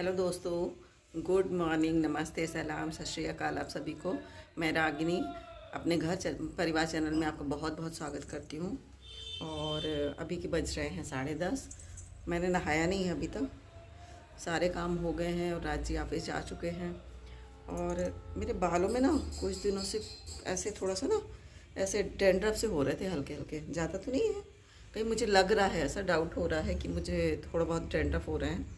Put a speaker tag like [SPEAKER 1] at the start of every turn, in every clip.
[SPEAKER 1] Hello दोस्तों, good morning, नमस्ते, सलाम, सत श्री अकाल आप सभी को। मैं रागिनी अपने परिवार चैनल में आपका बहुत बहुत स्वागत करती हूँ। और अभी के बज रहे हैं 10:30। मैंने नहाया नहीं है अभी तक, सारे काम हो गए हैं और राज जी ऑफिस जा चुके हैं। और मेरे बालों में ना कुछ दिनों से ऐसे थोड़ा सा ना ऐसे डैंड्रफ से हो रहे थे, हल्के हल्के, ज़्यादा तो नहीं है, कहीं मुझे लग रहा है, ऐसा डाउट हो रहा है कि मुझे थोड़ा बहुत डैंड्रफ हो रहे हैं।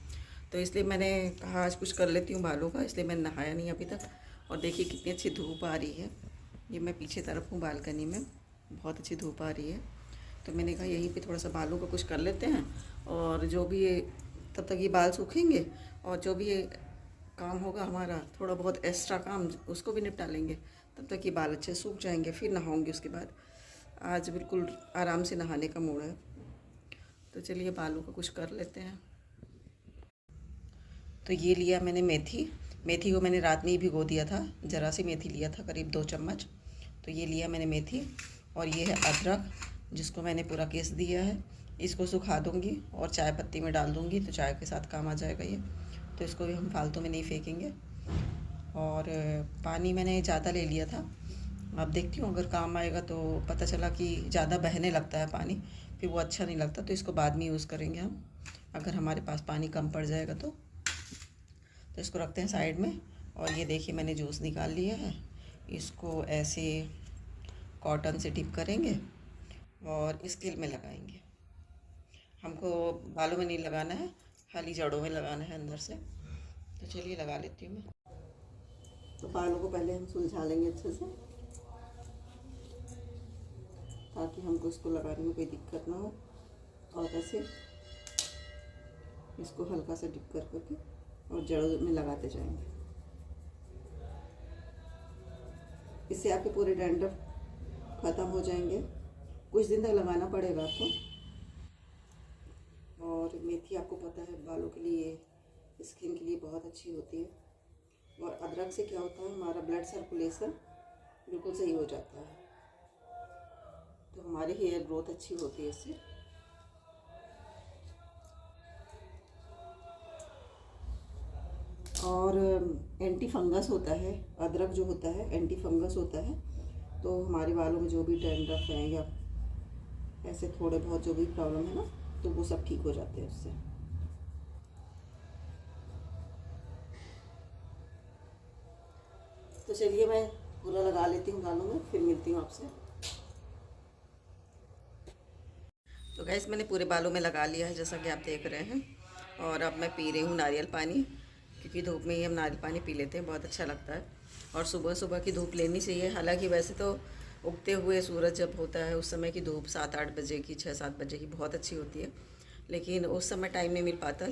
[SPEAKER 1] तो इसलिए मैंने कहा आज कुछ कर लेती हूँ बालों का, इसलिए मैंने नहाया नहीं अभी तक। और देखिए कितनी अच्छी धूप आ रही है। ये मैं पीछे तरफ हूँ बालकनी में, बहुत अच्छी धूप आ रही है। तो मैंने कहा यहीं पे थोड़ा सा बालों का कुछ कर लेते हैं, और जो भी ये तब तक ये बाल सूखेंगे, और जो भी ये काम होगा हमारा थोड़ा बहुत एक्स्ट्रा काम, उसको भी निपटा लेंगे। तब तक ये बाल अच्छे सूख जाएंगे, फिर नहाऊंगी उसके बाद। आज बिल्कुल आराम से नहाने का मूड है, तो चलिए बालों का कुछ कर लेते हैं। तो ये लिया मैंने मेथी को मैंने रात में ही भिगो दिया था, ज़रा सी मेथी लिया था, करीब 2 चम्मच। तो ये लिया मैंने मेथी, और ये है अदरक जिसको मैंने पूरा पीस दिया है। इसको सुखा दूँगी और चाय पत्ती में डाल दूँगी, तो चाय के साथ काम आ जाएगा ये। तो इसको भी हम फालतू में नहीं फेंकेंगे। और पानी मैंने ज़्यादा ले लिया था, अब देखती हूँ अगर काम आएगा। तो पता चला कि ज़्यादा बहने लगता है पानी, फिर वो अच्छा नहीं लगता, तो इसको बाद में यूज़ करेंगे हम, अगर हमारे पास पानी कम पड़ जाएगा तो इसको रखते हैं साइड में। और ये देखिए मैंने जूस निकाल लिया है, इसको ऐसे कॉटन से डिप करेंगे और स्किल में लगाएंगे। हमको बालों में नहीं लगाना है, खाली जड़ों में लगाना है अंदर से। तो चलिए लगा लेती हूँ मैं। तो बालों को पहले हम सुलझा लेंगे अच्छे से, ताकि हमको इसको लगाने में कोई दिक्कत ना हो। और ऐसे इसको हल्का सा डिप कर करके और जड़ों में लगाते जाएंगे। इससे आपके पूरे डैंड्रफ ख़त्म हो जाएंगे। कुछ दिन तक लगाना पड़ेगा आपको। और मेथी आपको पता है बालों के लिए, स्किन के लिए बहुत अच्छी होती है। और अदरक से क्या होता है, हमारा ब्लड सर्कुलेशन बिल्कुल सही हो जाता है, तो हमारी हेयर ग्रोथ अच्छी होती है इससे। और एंटी फंगस होता है, अदरक जो होता है एंटी फंगस होता है। तो हमारे बालों में जो भी डैंड्रफ हैं या ऐसे थोड़े बहुत जो भी प्रॉब्लम है ना, तो वो सब ठीक हो जाते हैं उससे। तो चलिए मैं पूरा लगा लेती हूँ बालों में, फिर मिलती हूँ आपसे। तो गैस मैंने पूरे बालों में लगा लिया है, जैसा कि आप देख रहे हैं। और अब मैं पी रही हूँ नारियल पानी, क्योंकि धूप में ही हम नारियल पानी पी लेते हैं, बहुत अच्छा लगता है। और सुबह सुबह की धूप लेनी चाहिए। हालांकि वैसे तो उगते हुए सूरज जब होता है उस समय की धूप 7-8 बजे की, 6-7 बजे की बहुत अच्छी होती है, लेकिन उस समय टाइम नहीं मिल पाता।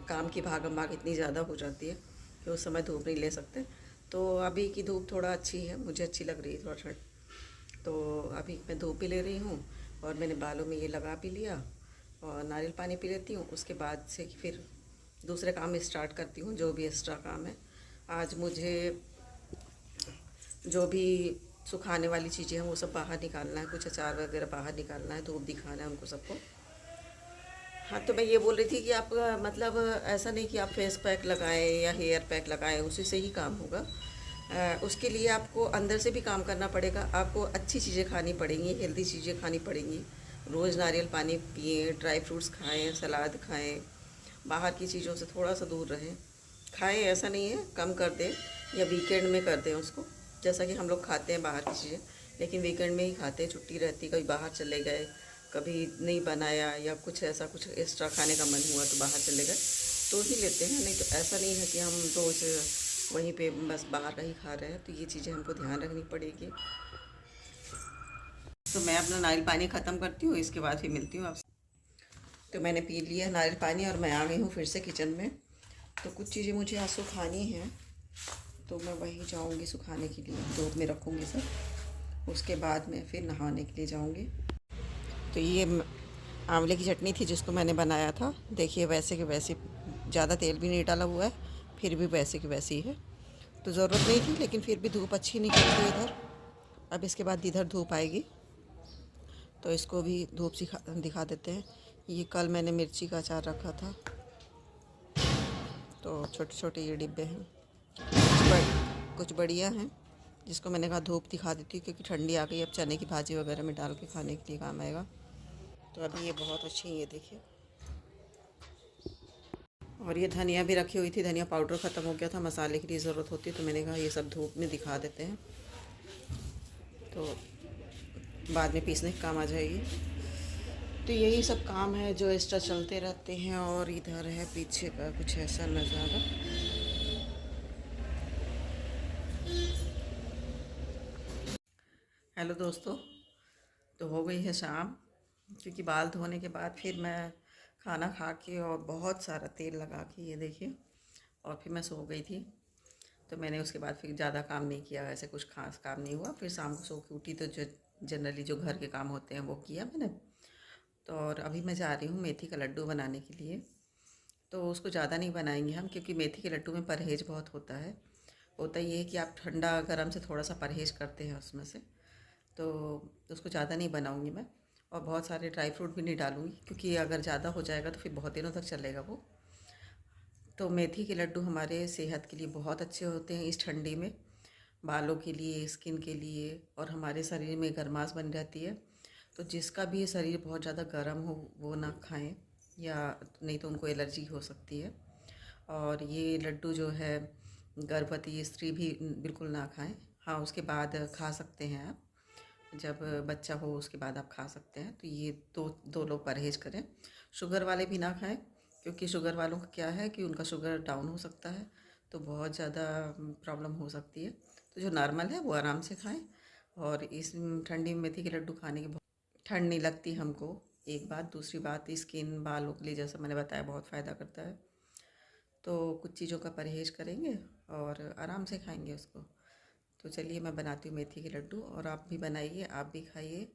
[SPEAKER 1] काम की भागम भाग इतनी ज़्यादा हो जाती है कि उस समय धूप नहीं ले सकते। तो अभी की धूप थोड़ा अच्छी है, मुझे अच्छी लग रही है थोड़ा ठंड। तो अभी मैं धूप भी ले रही हूँ, और मैंने बालों में ये लगा भी लिया, और नारियल पानी पी लेती हूँ। उसके बाद से फिर दूसरे काम स्टार्ट करती हूँ, जो भी एक्स्ट्रा काम है। आज मुझे जो भी सुखाने वाली चीज़ें हैं वो सब बाहर निकालना है, कुछ अचार वगैरह बाहर निकालना है, धूप दिखाना है उनको सबको। हाँ, तो मैं ये बोल रही थी कि आप मतलब ऐसा नहीं कि आप फेस पैक लगाएं या हेयर पैक लगाएं, उसी से ही काम होगा। उसके लिए आपको अंदर से भी काम करना पड़ेगा। आपको अच्छी चीज़ें खानी पड़ेंगी, हेल्दी चीज़ें खानी पड़ेंगी। रोज़ नारियल पानी पिएं, ड्राई फ्रूट्स खाएं, सलाद खाएं, बाहर की चीज़ों से थोड़ा सा दूर रहें। खाएं ऐसा नहीं है, कम कर दें या वीकेंड में कर दें उसको। जैसा कि हम लोग खाते हैं बाहर की चीज़ें, लेकिन वीकेंड में ही खाते हैं, छुट्टी रहती, कभी बाहर चले गए, कभी नहीं बनाया या कुछ ऐसा कुछ एक्स्ट्रा खाने का मन हुआ तो बाहर चले गए तो ही लेते हैं। नहीं तो ऐसा नहीं है कि हम रोज़ वहीं पे बस बाहर का ही खा रहे हैं। तो ये चीज़ें हमको ध्यान रखनी पड़ेगी। तो मैं अपना नारियल पानी ख़त्म करती हूँ, इसके बाद फिर मिलती हूँ आपसे। तो मैंने पी लिया नारियल पानी और मैं आ गई हूँ फिर से किचन में। तो कुछ चीज़ें मुझे आज सुखानी हैं, तो मैं वहीं जाऊँगी सुखाने के लिए, धूप में रखूँगी सब। उसके बाद मैं फिर नहाने के लिए जाऊँगी। तो ये आंवले की चटनी थी जिसको मैंने बनाया था, देखिए वैसे के वैसे, ज़्यादा तेल भी नहीं डाला हुआ है, फिर भी वैसे की वैसी है। तो ज़रूरत नहीं थी, लेकिन फिर भी धूप अच्छी निकल रही इधर। अब इसके बाद इधर धूप आएगी, तो इसको भी धूप दिखा देते हैं। ये कल मैंने मिर्ची का अचार रखा था, तो छोटे छोटे ये डिब्बे हैं, कुछ बढ़िया हैं, जिसको मैंने कहा धूप दिखा देती हूँ क्योंकि ठंडी आ गई। अब चने की भाजी वगैरह में डाल के खाने के लिए काम आएगा। तो अभी ये बहुत अच्छी है, ये देखिए। और ये धनिया भी रखी हुई थी, धनिया पाउडर ख़त्म हो गया था, मसाले के लिए ज़रूरत होती है, तो मैंने कहा ये सब धूप में दिखा देते हैं तो बाद में पीसने के काम आ जाएगी। तो यही सब काम है जो एक्स्ट्रा चलते रहते हैं। और इधर है पीछे का कुछ ऐसा नज़ारा। हेलो दोस्तों, तो हो गई है शाम, क्योंकि बाल धोने के बाद फिर मैं खाना खा के और बहुत सारा तेल लगा के, ये देखिए, और फिर मैं सो गई थी। तो मैंने उसके बाद फिर ज़्यादा काम नहीं किया, ऐसे कुछ खास काम नहीं हुआ। फिर शाम को सो के उठी तो जो जनरली जो घर के काम होते हैं वो किया मैंने। तो और अभी मैं जा रही हूँ मेथी का लड्डू बनाने के लिए। तो उसको ज़्यादा नहीं बनाएंगे हम, क्योंकि मेथी के लड्डू में परहेज़ बहुत होता है। होता ये है कि आप ठंडा गर्म से थोड़ा सा परहेज़ करते हैं उसमें से, तो उसको ज़्यादा नहीं बनाऊंगी मैं। और बहुत सारे ड्राई फ्रूट भी नहीं डालूंगी, क्योंकि अगर ज़्यादा हो जाएगा तो फिर बहुत दिनों तक चलेगा वो। तो मेथी के लड्डू हमारे सेहत के लिए बहुत अच्छे होते हैं इस ठंडी में, बालों के लिए, स्किन के लिए, और हमारे शरीर में गर्माश बन जाती है। तो जिसका भी शरीर बहुत ज़्यादा गर्म हो वो ना खाएं, या नहीं तो उनको एलर्जी हो सकती है। और ये लड्डू जो है गर्भवती स्त्री भी बिल्कुल ना खाएं। हाँ, उसके बाद खा सकते हैं आप, जब बच्चा हो उसके बाद आप खा सकते हैं। तो ये दो लोग परहेज़ करें। शुगर वाले भी ना खाएं, क्योंकि शुगर वालों का क्या है कि उनका शुगर डाउन हो सकता है, तो बहुत ज़्यादा प्रॉब्लम हो सकती है। तो जो नॉर्मल है वो आराम से खाएं। और इस ठंडी में मेथी के लड्डू खाने की बहुत ठंड नहीं लगती हमको, एक बात। दूसरी बात, स्किन बालों के लिए जैसा मैंने बताया बहुत फ़ायदा करता है। तो कुछ चीज़ों का परहेज़ करेंगे और आराम से खाएंगे उसको। तो चलिए मैं बनाती हूँ मेथी के लड्डू, और आप भी बनाइए, आप भी खाइए।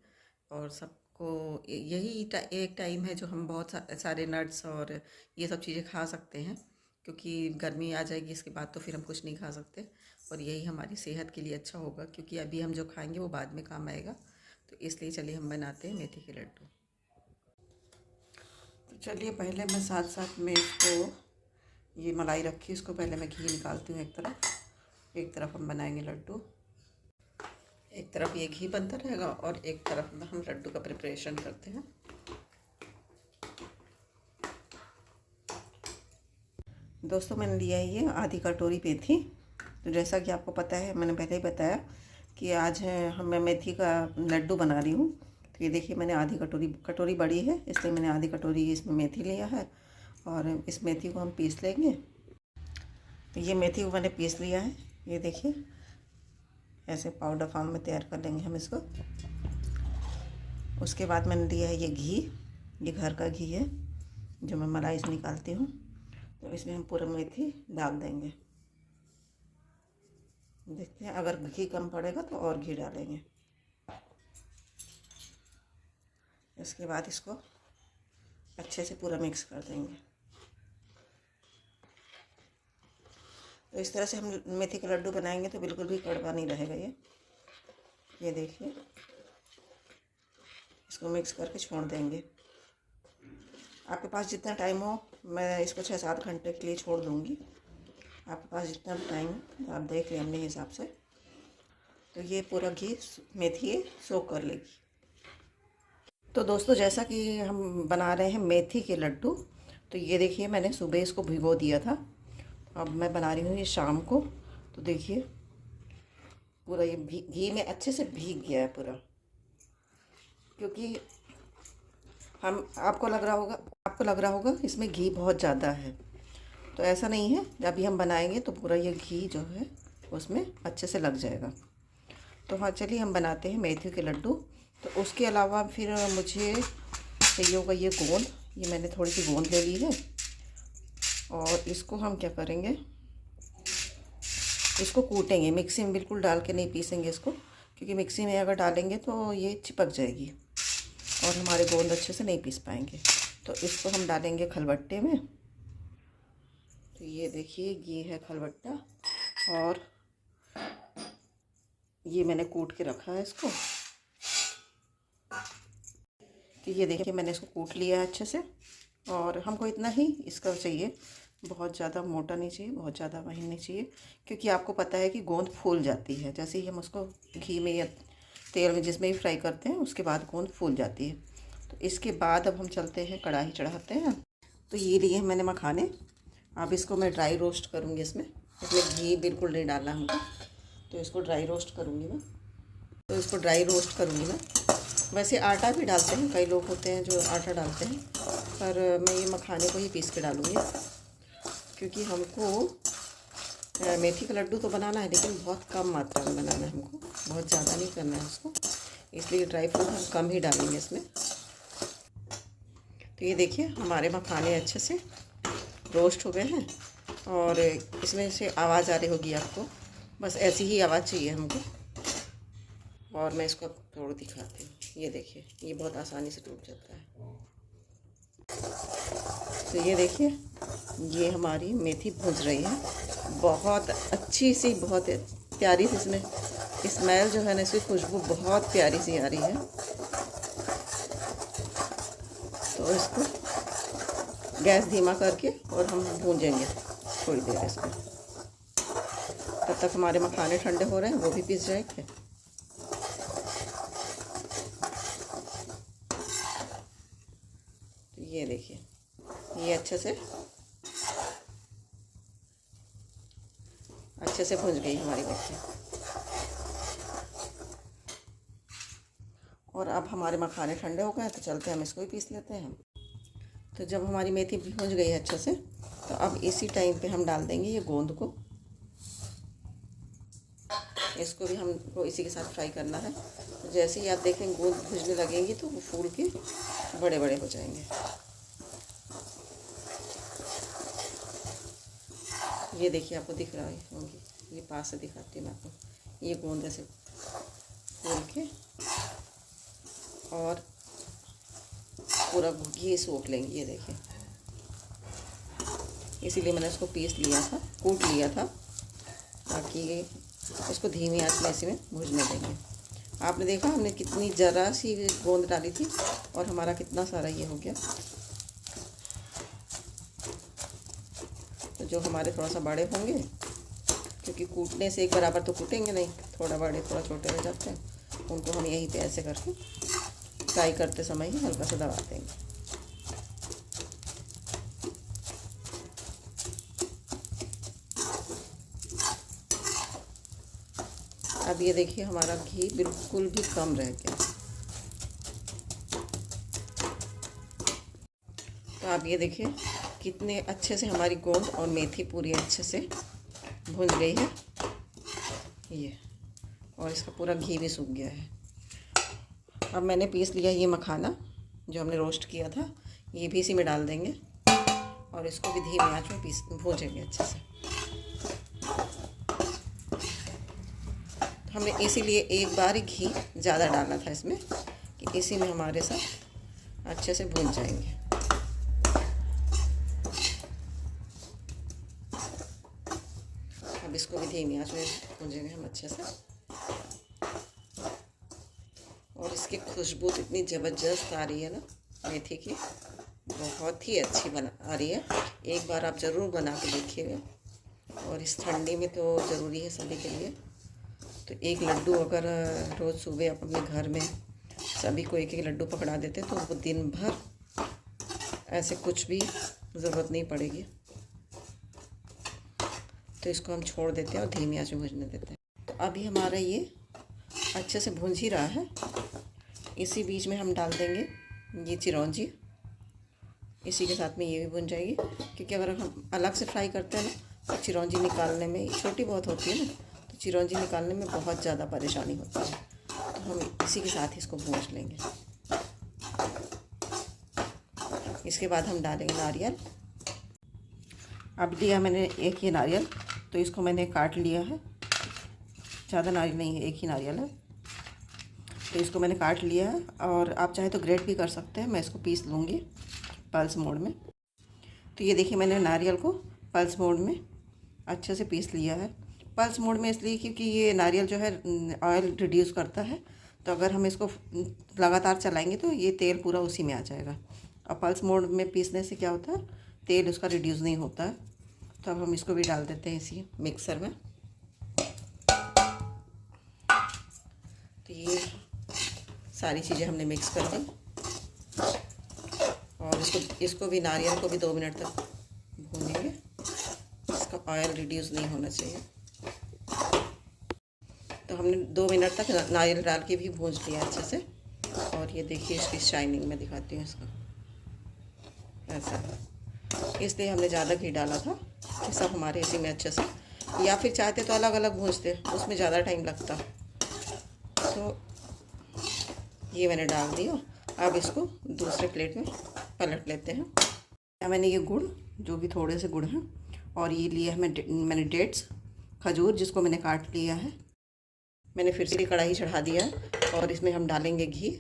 [SPEAKER 1] और सबको यही एक टाइम है जो हम बहुत सारे नट्स और ये सब चीज़ें खा सकते हैं, क्योंकि गर्मी आ जाएगी इसके बाद तो फिर हम कुछ नहीं खा सकते। और यही हमारी सेहत के लिए अच्छा होगा, क्योंकि अभी हम जो खाएंगे वो बाद में काम आएगा। तो इसलिए चलिए हम बनाते हैं मेथी के लड्डू। तो चलिए पहले मैं साथ साथ में इसको, ये मलाई रखी, इसको पहले मैं घी निकालती हूँ एक तरफ हम बनाएंगे लड्डू। एक तरफ ये घी बनता रहेगा और एक तरफ में हम लड्डू का प्रिपरेशन करते हैं। दोस्तों, मैंने लिया है ये आधी कटोरी मेथी। तो जैसा कि आपको पता है, मैंने पहले ही बताया कि आज मैं मेथी का लड्डू बना रही हूँ। तो ये देखिए, मैंने आधी कटोरी बड़ी है, इसलिए मैंने आधी कटोरी इसमें मेथी लिया है। और इस मेथी को हम पीस लेंगे। तो ये मेथी को मैंने पीस लिया है, ये देखिए, ऐसे पाउडर फॉर्म में तैयार कर लेंगे हम इसको। उसके बाद मैंने लिया है ये घी, ये घर का घी है जो मैं मलाई से निकालती हूँ। तो इसमें हम पूरा मेथी डाल देंगे। देखते हैं, अगर घी कम पड़ेगा तो और घी डालेंगे। इसके बाद इसको अच्छे से पूरा मिक्स कर देंगे। तो इस तरह से हम मेथी का लड्डू बनाएंगे तो बिल्कुल भी कड़वा नहीं रहेगा ये देखिए। इसको मिक्स करके छोड़ देंगे। आपके पास जितना टाइम हो, मैं इसको 6-7 घंटे के लिए छोड़ दूँगी। आपके पास जितना टाइम आप देख लें अपने हिसाब से। तो ये पूरा घी मेथी सोख कर लेगी। तो दोस्तों, जैसा कि हम बना रहे हैं मेथी के लड्डू, तो ये देखिए, मैंने सुबह इसको भिगो दिया था। अब मैं बना रही हूँ ये शाम को। तो देखिए, पूरा ये घी में अच्छे से भीग गया है पूरा, क्योंकि आपको लग रहा होगा इसमें घी बहुत ज़्यादा है। तो ऐसा नहीं है, अभी हम बनाएंगे तो पूरा ये घी जो है उसमें अच्छे से लग जाएगा। तो हाँ, चलिए हम बनाते हैं मेथी के लड्डू। तो उसके अलावा फिर मुझे चाहिए होगा ये गोंद। ये मैंने थोड़ी सी गोंद ले ली है, और इसको हम क्या करेंगे, इसको कूटेंगे। मिक्सी में बिल्कुल डाल के नहीं पीसेंगे इसको, क्योंकि मिक्सी में अगर डालेंगे तो ये चिपक जाएगी और हमारे गोंद अच्छे से नहीं पीस पाएंगे। तो इसको हम डालेंगे खलबट्टे में। तो ये देखिए, ये है खलबट्टा, और ये मैंने कूट के रखा है इसको। तो ये देखिए, मैंने इसको कूट लिया है अच्छे से, और हमको इतना ही इसका चाहिए। बहुत ज़्यादा मोटा नहीं चाहिए, बहुत ज़्यादा महीन नहीं चाहिए, क्योंकि आपको पता है कि गोंद फूल जाती है। जैसे ही हम उसको घी में या तेल में जिसमें भी फ्राई करते हैं उसके बाद गोंद फूल जाती है। तो इसके बाद अब हम चलते हैं, कढ़ाई चढ़ाते हैं। तो ये लिए हैं मैंने मखाने। अब इसको मैं ड्राई रोस्ट करूँगी। इसमें घी बिल्कुल नहीं डालना हमको, तो इसको ड्राई रोस्ट करूँगी मैं। वैसे आटा भी डालते हैं, कई लोग होते हैं जो आटा डालते हैं, पर मैं ये मखाने को ही पीस के डालूँगी, क्योंकि हमको मेथी का लड्डू तो बनाना है, लेकिन बहुत कम मात्रा में बनाना है हमको, बहुत ज़्यादा नहीं करना है उसको, इसलिए ड्राई फ्रूट हम कम ही डालेंगे इसमें। तो ये देखिए हमारे मखाने अच्छे से रोस्ट हो गए हैं, और इसमें से आवाज़ आ रही होगी आपको, बस ऐसी ही आवाज़ चाहिए हमको। और मैं इसको तोड़ दिखाती हूँ। ये देखिए, ये बहुत आसानी से टूट जाता है। तो ये देखिए, ये हमारी मेथी भुज रही है, बहुत अच्छी सी, बहुत प्यारी सी इसमें स्मेल जो है ना, इसकी खुशबू बहुत प्यारी सी आ रही है। तो इसको गैस धीमा करके और हम भूंजेंगे थोड़ी देर इसको। तब तक हमारे मखाने ठंडे हो रहे हैं, वो भी पिस जाएंगे। तो ये देखिए, ये अच्छे से भुज गई हमारी मेथी। और अब हमारे मखाने ठंडे हो गए, तो चलते हैं हम इसको भी पीस लेते हैं। तो जब हमारी मेथी भुज गई है अच्छे से, तो अब इसी टाइम पे हम डाल देंगे ये गोंद को। इसको भी हमको इसी के साथ फ्राई करना है। तो जैसे ही आप देखेंगे गोंद भुजने लगेंगी, तो वो फूल के बड़े बड़े हो जाएंगे। ये देखिए, आपको दिख रहा होंगी, ये पास से दिखाती हूँ मैं आपको। ये गोंद ऐसे फूल के और पूरा घी सोख लेंगे। ये देखिए, इसीलिए मैंने इसको पीस लिया था, कूट लिया था, ताकि इसको धीमी आंच में इसी में भूनने देंगे। आपने देखा हमने कितनी ज़रा सी गोंद डाली थी, और हमारा कितना सारा ये हो गया। तो जो हमारे थोड़ा सा बड़े होंगे, क्योंकि कूटने से एक बराबर तो कूटेंगे नहीं, थोड़ा बड़े थोड़ा छोटे हो जाते हैं, उनको हम यहीं पे ऐसे करके फ्राई करते समय ही हल्का सा दबा देंगे। अब ये देखिए, हमारा घी बिल्कुल भी कम रह गया। तो आप ये देखिए कितने अच्छे से हमारी गोंद और मेथी पूरी अच्छे से भुन गई है ये, और इसका पूरा घी भी सूख गया है। अब मैंने पीस लिया ये मखाना जो हमने रोस्ट किया था, ये भी इसी में डाल देंगे, और इसको भी धीमी आंच में भूनेंगे अच्छे से। हमने इसीलिए एक बार ही घी ज़्यादा डालना था इसमें, कि इसी में हमारे साथ अच्छे से भून जाएंगे। अब इसको भी धीमी आंच में भूनेंगे हम अच्छे से। और इसकी खुशबू तो इतनी ज़बरदस्त आ रही है ना मेथी की, बहुत ही अच्छी आ रही है। एक बार आप ज़रूर बना के देखिएगा, और इस ठंडी में तो ज़रूरी है सभी के लिए। तो एक लड्डू अगर रोज़ सुबह आप अपने घर में सभी को एक एक लड्डू पकड़ा देते, तो वो दिन भर ऐसे कुछ भी ज़रूरत नहीं पड़ेगी। तो इसको हम छोड़ देते हैं और धीमी आंच में भूनने देते हैं। तो अभी हमारा ये अच्छे से भून ही रहा है। इसी बीच में हम डाल देंगे ये चिरौंजी, इसी के साथ में ये भी भुन जाएगी, क्योंकि अगर हम अलग से फ्राई करते हैं ना, तो चिरौंजी निकालने में, छोटी बहुत होती है ना, तो चिरौंजी निकालने में बहुत ज़्यादा परेशानी होती है। तो हम इसी के साथ ही इसको भून लेंगे। इसके बाद हम डालेंगे नारियल। अब लिया मैंने एक ही नारियल, तो इसको मैंने काट लिया है, ज़्यादा नारियल नहीं है, एक ही नारियल है, तो इसको मैंने काट लिया है। और आप चाहे तो ग्रेट भी कर सकते हैं, मैं इसको पीस लूँगी पल्स मोड में। तो ये देखिए, मैंने नारियल को पल्स मोड में अच्छे से पीस लिया है। पल्स मोड में इसलिए क्योंकि ये नारियल जो है ऑयल रिड्यूस करता है, तो अगर हम इसको लगातार चलाएंगे तो ये तेल पूरा उसी में आ जाएगा। और पल्स मोड में पीसने से क्या होता है, तेल उसका रिड्यूस नहीं होता है, तो अब हम इसको भी डाल देते हैं इसी मिक्सर में। तो ये सारी चीज़ें हमने मिक्स कर दी और इसको भी नारियल को भी 2 मिनट तक भूनेंगे। इसका ऑयल रिड्यूस नहीं होना चाहिए। तो हमने 2 मिनट तक नारियल डाल के भी भून लिया अच्छे से। और ये देखिए इसकी शाइनिंग में दिखाती हूँ इसको, ऐसा। इसलिए हमने ज़्यादा घी डाला था कि सब हमारे इसी में अच्छे से, या फिर चाहते तो अलग अलग भूनते, उसमें ज़्यादा टाइम लगता। तो ये मैंने डाल दिया। अब इसको दूसरे प्लेट में पलट लेते हैं। मैंने ये गुड़, जो भी थोड़े से गुड़ हैं, और ये लिया है मैंने डेट्स, खजूर, जिसको मैंने काट लिया है। मैंने फिर से कढ़ाई चढ़ा दिया है और इसमें हम डालेंगे घी।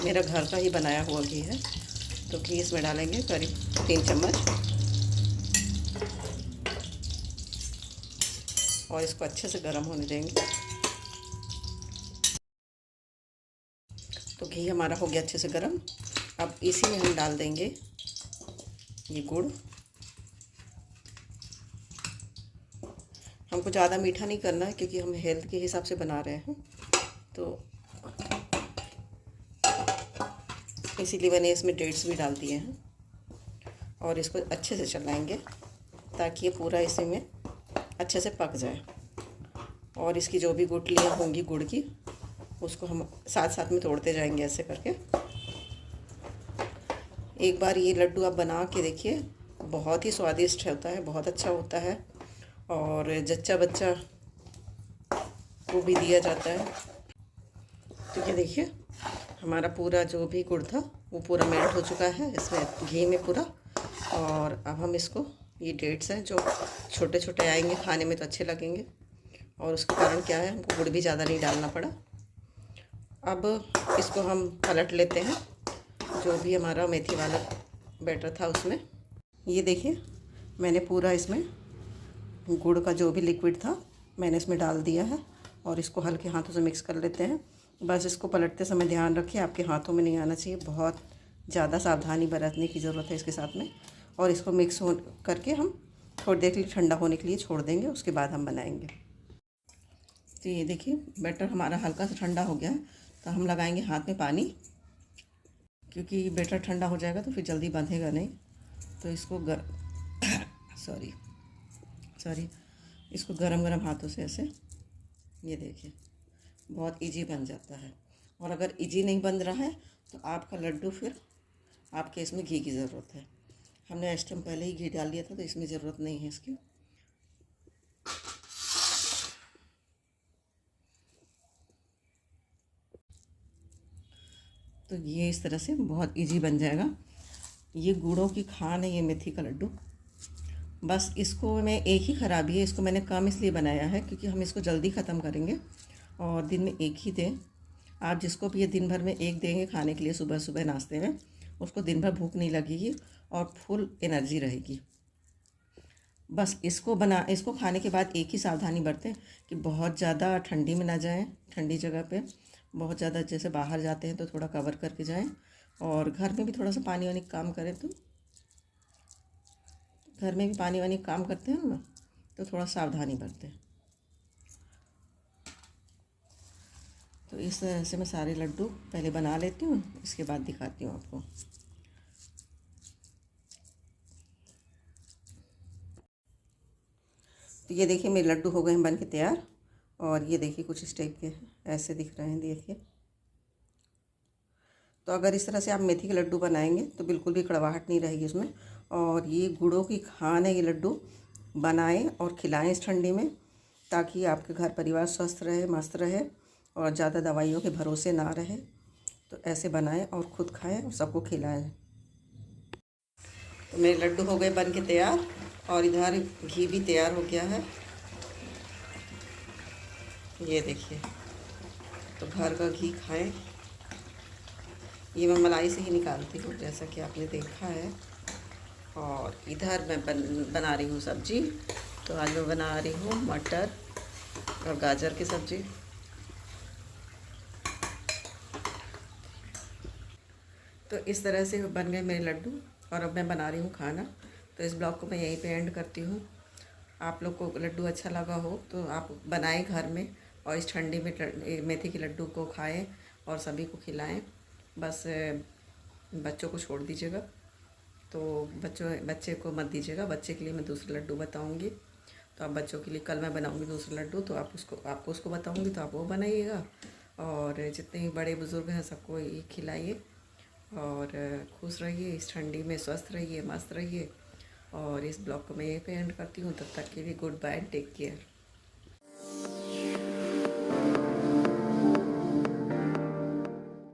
[SPEAKER 1] मेरा घर का ही बनाया हुआ घी है, तो घी इसमें डालेंगे करीब 3 चम्मच और इसको अच्छे से गर्म होने देंगे। तो घी हमारा हो गया अच्छे से गर्म। अब इसी में हम डाल देंगे ये गुड़। हमको ज़्यादा मीठा नहीं करना है क्योंकि हम हेल्थ के हिसाब से बना रहे हैं, तो इसीलिए मैंने इसमें डेट्स भी डाल दिए हैं। और इसको अच्छे से चलाएंगे ताकि ये पूरा इसी में अच्छे से पक जाए। और इसकी जो भी गुठलियाँ होंगी गुड़ की, उसको हम साथ साथ में तोड़ते जाएंगे ऐसे करके। एक बार ये लड्डू आप बना के देखिए, बहुत ही स्वादिष्ट होता है, बहुत अच्छा होता है। और जच्चा बच्चा को भी दिया जाता है। तो ये देखिए हमारा पूरा जो भी गुड़ था वो पूरा मेल्ट हो चुका है इसमें घी में पूरा। और अब हम इसको, ये डेट्स हैं जो छोटे छोटे आएंगे, खाने में तो अच्छे लगेंगे। और उसके कारण क्या है, हमको गुड़ भी ज़्यादा नहीं डालना पड़ा। अब इसको हम पलट लेते हैं, जो भी हमारा मेथी वाला बैटर था उसमें। ये देखिए मैंने पूरा इसमें गुड़ का जो भी लिक्विड था मैंने इसमें डाल दिया है और इसको हल्के हाथों से मिक्स कर लेते हैं। बस इसको पलटते समय ध्यान रखिए आपके हाथों में नहीं आना चाहिए, बहुत ज़्यादा सावधानी बरतने की ज़रूरत है इसके साथ में। और इसको मिक्स हो करके हम थोड़ी देर के लिए ठंडा होने के लिए छोड़ देंगे, उसके बाद हम बनाएंगे। तो ये देखिए बैटर हमारा हल्का सा ठंडा हो गया है। तो हम लगाएंगे हाथ में पानी, क्योंकि बैटर ठंडा हो जाएगा तो फिर जल्दी बंधेगा नहीं। तो इसको इसको गरम गरम हाथों से ऐसे, ये देखिए बहुत इजी बन जाता है। और अगर इजी नहीं बन रहा है तो आपका लड्डू, फिर आपके इसमें घी की ज़रूरत है। हमने इस टाइम पहले ही घी डाल दिया था तो इसमें ज़रूरत नहीं है इसकी। तो ये इस तरह से बहुत इजी बन जाएगा। ये गुड़ों की खान है ये मेथी का लड्डू। बस इसको में एक ही ख़राबी है, इसको मैंने कम इसलिए बनाया है क्योंकि हम इसको जल्दी ख़त्म करेंगे और दिन में एक ही दें। आप जिसको भी ये दिन भर में एक देंगे खाने के लिए सुबह सुबह नाश्ते में, उसको दिन भर भूख नहीं लगेगी और फुल एनर्जी रहेगी। बस इसको खाने के बाद एक ही सावधानी बरतें कि बहुत ज़्यादा ठंडी में ना जाएं। ठंडी जगह पे बहुत ज़्यादा, जैसे बाहर जाते हैं तो थोड़ा कवर करके जाएं। और घर में भी थोड़ा सा पानी वानी काम करें, तो घर में भी पानी वानी काम करते हैं ना, तो थोड़ा सावधानी बरतें। तो इस तरह से मैं सारे लड्डू पहले बना लेती हूँ, इसके बाद दिखाती हूँ आपको। तो ये देखिए मेरे लड्डू हो गए हैं बन के तैयार। और ये देखिए कुछ इस टाइप के ऐसे दिख रहे हैं, देखिए। तो अगर इस तरह से आप मेथी के लड्डू बनाएंगे तो बिल्कुल भी कड़वाहट नहीं रहेगी उसमें। और ये गुड़ों की खान है, ये लड्डू बनाएं और खिलाएं इस ठंडी में, ताकि आपके घर परिवार स्वस्थ रहे, मस्त रहे और ज़्यादा दवाइयों के भरोसे ना रहे। तो ऐसे बनाएं और ख़ुद खाएं और सबको खिलाएं। तो मेरे लड्डू हो गए बन के तैयार और इधर घी भी तैयार हो गया है, ये देखिए। तो घर का घी खाएं। ये मैं मलाई से ही निकालती हूँ, जैसा कि आपने देखा है। और इधर मैं बना रही हूँ सब्जी। तो आज मैं बना रही हूँ मटर और गाजर की सब्ज़ी। तो इस तरह से बन गए मेरे लड्डू और अब मैं बना रही हूँ खाना। तो इस ब्लॉग को मैं यहीं पे एंड करती हूँ। आप लोग को लड्डू अच्छा लगा हो तो आप बनाएं घर में और इस ठंडी में मेथी के लड्डू को खाएं और सभी को खिलाएं। बस बच्चों को छोड़ दीजिएगा, तो बच्चे को मत दीजिएगा। बच्चे के लिए मैं दूसरे लड्डू बताऊंगी। तो आप बच्चों के लिए कल मैं बनाऊंगी दूसरा लड्डू, तो आपको उसको बताऊंगी, तो आप वो बनाइएगा। और जितने भी बड़े बुज़ुर्ग हैं सबको ये खिलाइए और खुश रहिए, इस ठंडी में स्वस्थ रहिए, मस्त रहिए। और इस ब्लॉग को मैं यहीं पे एंड करती हूँ। तब तक के लिए गुड बाय, टेक केयर।